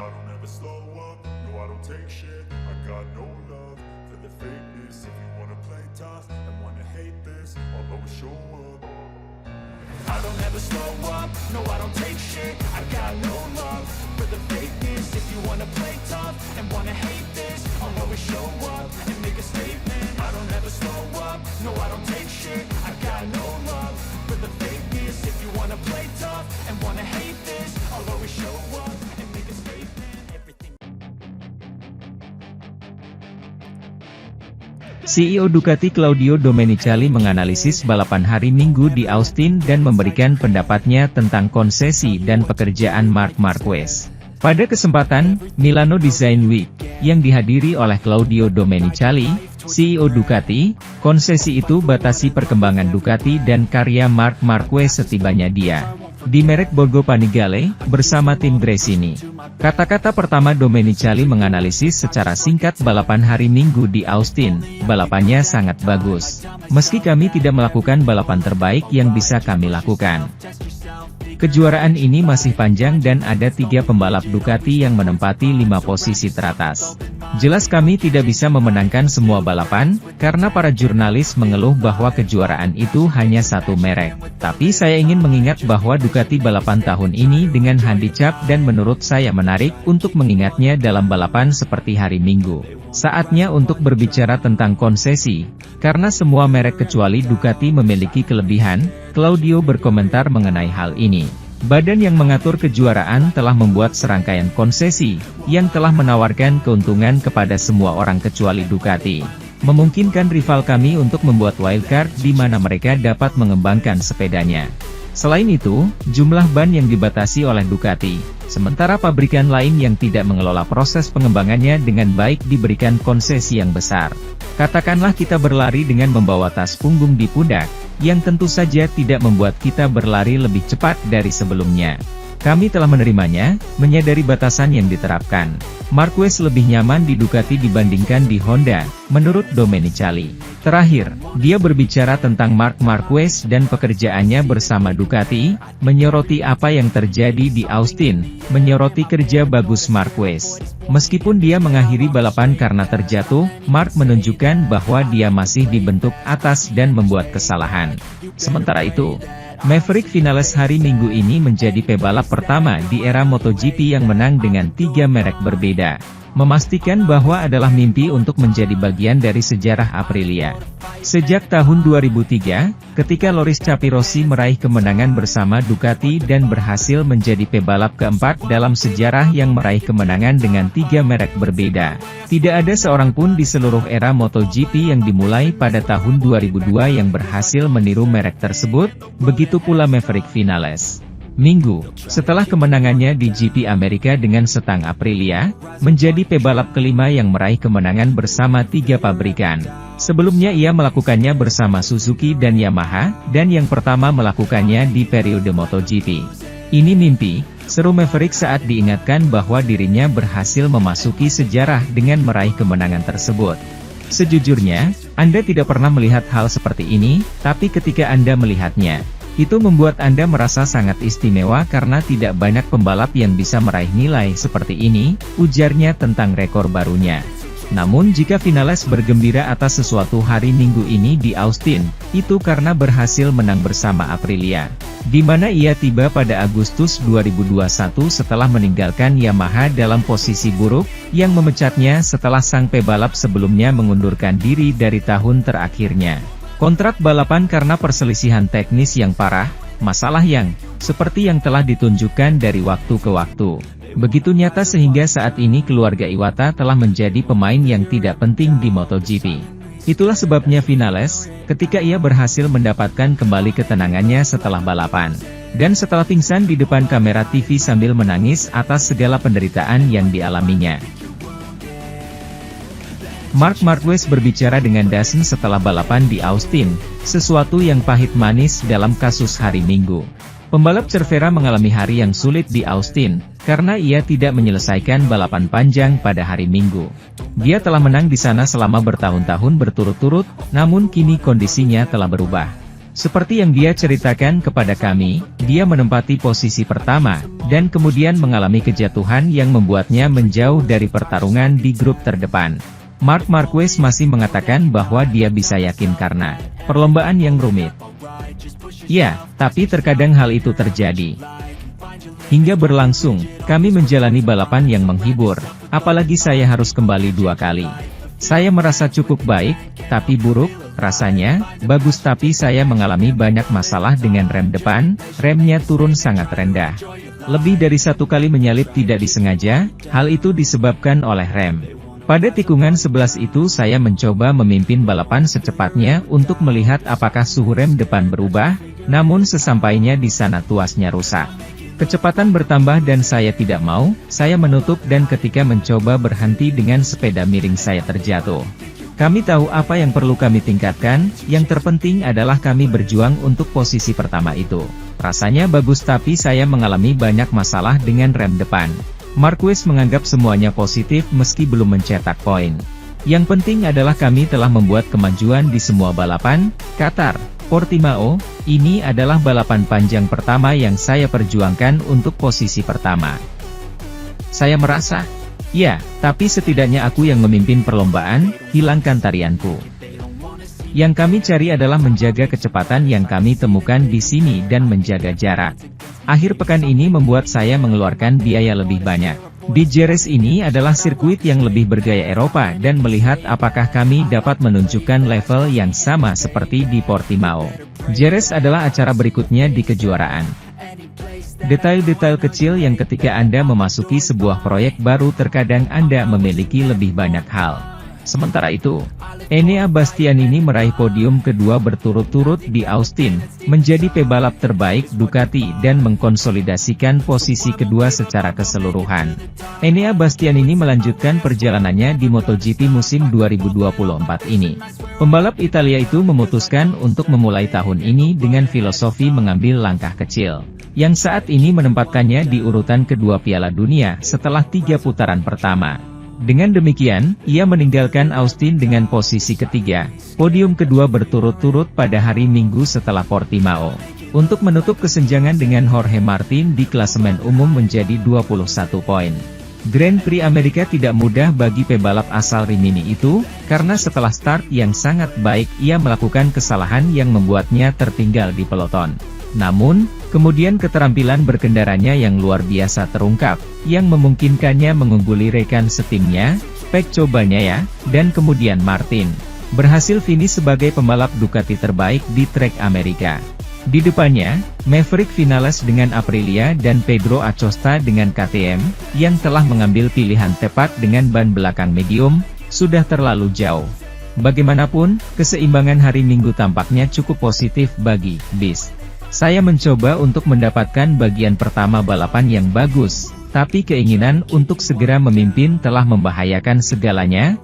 I don't ever slow up, no I don't take shit. I got no love for the fakeness. If you wanna play tough and wanna hate this, I'll always show up. I don't ever slow up, no I don't take shit. I got no love for the fakeness. If you wanna play tough and wanna hate this, I'll always show up and make a statement. I don't ever slow up, no I don't take shit. I got no love for the fakeness. If you wanna play tough and wanna hate this, I'll always show up and make a statement. Everything. CEO Ducati Claudio Domenicali menganalisis balapan hari Minggu di Austin dan memberikan pendapatnya tentang konsesi dan pekerjaan Marc Marquez. Pada kesempatan Milano Design Week, yang dihadiri oleh Claudio Domenicali, CEO Ducati, konsesi itu batasi perkembangan Ducati dan karya Marc Marquez setibanya dia di merek Borgo Panigale, bersama tim Gresini. Kata-kata pertama Domenicali menganalisis secara singkat balapan hari Minggu di Austin. Balapannya sangat bagus. Meski kami tidak melakukan balapan terbaik yang bisa kami lakukan. Kejuaraan ini masih panjang dan ada 3 pembalap Ducati yang menempati 5 posisi teratas. Jelas kami tidak bisa memenangkan semua balapan, karena para jurnalis mengeluh bahwa kejuaraan itu hanya satu merek. Tapi saya ingin mengingat bahwa Ducati balapan tahun ini dengan handicap dan menurut saya menarik untuk mengingatnya dalam balapan seperti hari Minggu. Saatnya untuk berbicara tentang konsesi, karena semua merek kecuali Ducati memiliki kelebihan. Claudio berkomentar mengenai hal ini. Badan yang mengatur kejuaraan telah membuat serangkaian konsesi, yang telah menawarkan keuntungan kepada semua orang kecuali Ducati. Memungkinkan rival kami untuk membuat wildcard di mana mereka dapat mengembangkan sepedanya. Selain itu, jumlah ban yang dibatasi oleh Ducati, sementara pabrikan lain yang tidak mengelola proses pengembangannya dengan baik diberikan konsesi yang besar. Katakanlah kita berlari dengan membawa tas punggung di pundak, yang tentu saja tidak membuat kita berlari lebih cepat dari sebelumnya. Kami telah menerimanya, menyadari batasan yang diterapkan. Marquez lebih nyaman di Ducati dibandingkan di Honda, menurut Domenicali. Terakhir, dia berbicara tentang Marc Marquez dan pekerjaannya bersama Ducati, menyoroti apa yang terjadi di Austin, menyoroti kerja bagus Marquez. Meskipun dia mengakhiri balapan karena terjatuh, Marc menunjukkan bahwa dia masih dibentuk atas dan membuat kesalahan. Sementara itu, Maverick Vinales hari Minggu ini menjadi pebalap pertama di era MotoGP yang menang dengan 3 merek berbeda. Memastikan bahwa adalah mimpi untuk menjadi bagian dari sejarah Aprilia. Sejak tahun 2003, ketika Loris Capirossi meraih kemenangan bersama Ducati dan berhasil menjadi pebalap keempat dalam sejarah yang meraih kemenangan dengan 3 merek berbeda. Tidak ada seorang pun di seluruh era MotoGP yang dimulai pada tahun 2002 yang berhasil meniru merek tersebut, begitu pula Maverick Vinales. Minggu, setelah kemenangannya di GP Amerika dengan Stang Aprilia, menjadi pebalap kelima yang meraih kemenangan bersama 3 pabrikan. Sebelumnya ia melakukannya bersama Suzuki dan Yamaha, dan yang pertama melakukannya di periode MotoGP. Ini mimpi, seru Maverick saat diingatkan bahwa dirinya berhasil memasuki sejarah dengan meraih kemenangan tersebut. Sejujurnya, Anda tidak pernah melihat hal seperti ini, tapi ketika Anda melihatnya, itu membuat Anda merasa sangat istimewa karena tidak banyak pembalap yang bisa meraih nilai seperti ini, ujarnya tentang rekor barunya. Namun jika Vinales bergembira atas sesuatu hari Minggu ini di Austin, itu karena berhasil menang bersama Aprilia, di mana ia tiba pada Agustus 2021 setelah meninggalkan Yamaha dalam posisi buruk, yang memecatnya setelah sang pebalap sebelumnya mengundurkan diri dari tahun terakhirnya. Kontrak balapan karena perselisihan teknis yang parah, masalah yang, seperti yang telah ditunjukkan dari waktu ke waktu, begitu nyata sehingga saat ini keluarga Iwata telah menjadi pemain yang tidak penting di MotoGP. Itulah sebabnya Vinales, ketika ia berhasil mendapatkan kembali ketenangannya setelah balapan, dan setelah pingsan di depan kamera TV sambil menangis atas segala penderitaan yang dialaminya. Marc Marquez berbicara dengan Dazn setelah balapan di Austin, sesuatu yang pahit manis dalam kasus hari Minggu. Pembalap Cervera mengalami hari yang sulit di Austin, karena ia tidak menyelesaikan balapan panjang pada hari Minggu. Dia telah menang di sana selama bertahun-tahun berturut-turut, namun kini kondisinya telah berubah. Seperti yang dia ceritakan kepada kami, dia menempati posisi pertama, dan kemudian mengalami kejatuhan yang membuatnya menjauh dari pertarungan di grup terdepan. Marc Marquez masih mengatakan bahwa dia bisa yakin karena perlombaan yang rumit. Ya, tapi terkadang hal itu terjadi. Hingga berlangsung, kami menjalani balapan yang menghibur, apalagi saya harus kembali 2 kali. Saya merasa cukup baik, tapi buruk, rasanya, bagus tapi saya mengalami banyak masalah dengan rem depan, remnya turun sangat rendah. Lebih dari 1 kali menyalip tidak disengaja, hal itu disebabkan oleh rem. Pada tikungan 11 itu saya mencoba memimpin balapan secepatnya untuk melihat apakah suhu rem depan berubah, namun sesampainya di sana tuasnya rusak. Kecepatan bertambah dan saya tidak mau, saya menutup dan ketika mencoba berhenti dengan sepeda miring saya terjatuh. Kami tahu apa yang perlu kami tingkatkan, yang terpenting adalah kami berjuang untuk posisi pertama itu. Rasanya bagus tapi saya mengalami banyak masalah dengan rem depan. Marquez menganggap semuanya positif meski belum mencetak poin. Yang penting adalah kami telah membuat kemajuan di semua balapan. Qatar, Portimao, ini adalah balapan panjang pertama yang saya perjuangkan untuk posisi pertama. Saya merasa, ya, tapi setidaknya aku yang memimpin perlombaan, hilangkan tarianku. Yang kami cari adalah menjaga kecepatan yang kami temukan di sini dan menjaga jarak. Akhir pekan ini membuat saya mengeluarkan biaya lebih banyak. Di Jerez ini adalah sirkuit yang lebih bergaya Eropa dan melihat apakah kami dapat menunjukkan level yang sama seperti di Portimao. Jerez adalah acara berikutnya di kejuaraan. Detail-detail kecil yang ketika Anda memasuki sebuah proyek baru terkadang Anda memiliki lebih banyak hal. Sementara itu, Enea Bastianini meraih podium kedua berturut-turut di Austin, menjadi pebalap terbaik Ducati dan mengkonsolidasikan posisi kedua secara keseluruhan. Enea Bastianini melanjutkan perjalanannya di MotoGP musim 2024 ini. Pembalap Italia itu memutuskan untuk memulai tahun ini dengan filosofi mengambil langkah kecil, yang saat ini menempatkannya di urutan kedua Piala Dunia setelah 3 putaran pertama. Dengan demikian, ia meninggalkan Austin dengan posisi ketiga, podium kedua berturut-turut pada hari Minggu setelah Portimao. Untuk menutup kesenjangan dengan Jorge Martin di klasemen umum menjadi 21 poin. Grand Prix Amerika tidak mudah bagi pebalap asal Rimini itu, karena setelah start yang sangat baik ia melakukan kesalahan yang membuatnya tertinggal di peloton. Namun, kemudian keterampilan berkendaranya yang luar biasa terungkap, yang memungkinkannya mengungguli rekan setimnya, Pek cobanya ya, dan kemudian Martin berhasil finish sebagai pembalap Ducati terbaik di trek Amerika. Di depannya, Maverick Vinales dengan Aprilia dan Pedro Acosta dengan KTM, yang telah mengambil pilihan tepat dengan ban belakang medium, sudah terlalu jauh. Bagaimanapun, keseimbangan hari Minggu tampaknya cukup positif bagi bis. Saya mencoba untuk mendapatkan bagian pertama balapan yang bagus, tapi keinginan untuk segera memimpin telah membahayakan segalanya.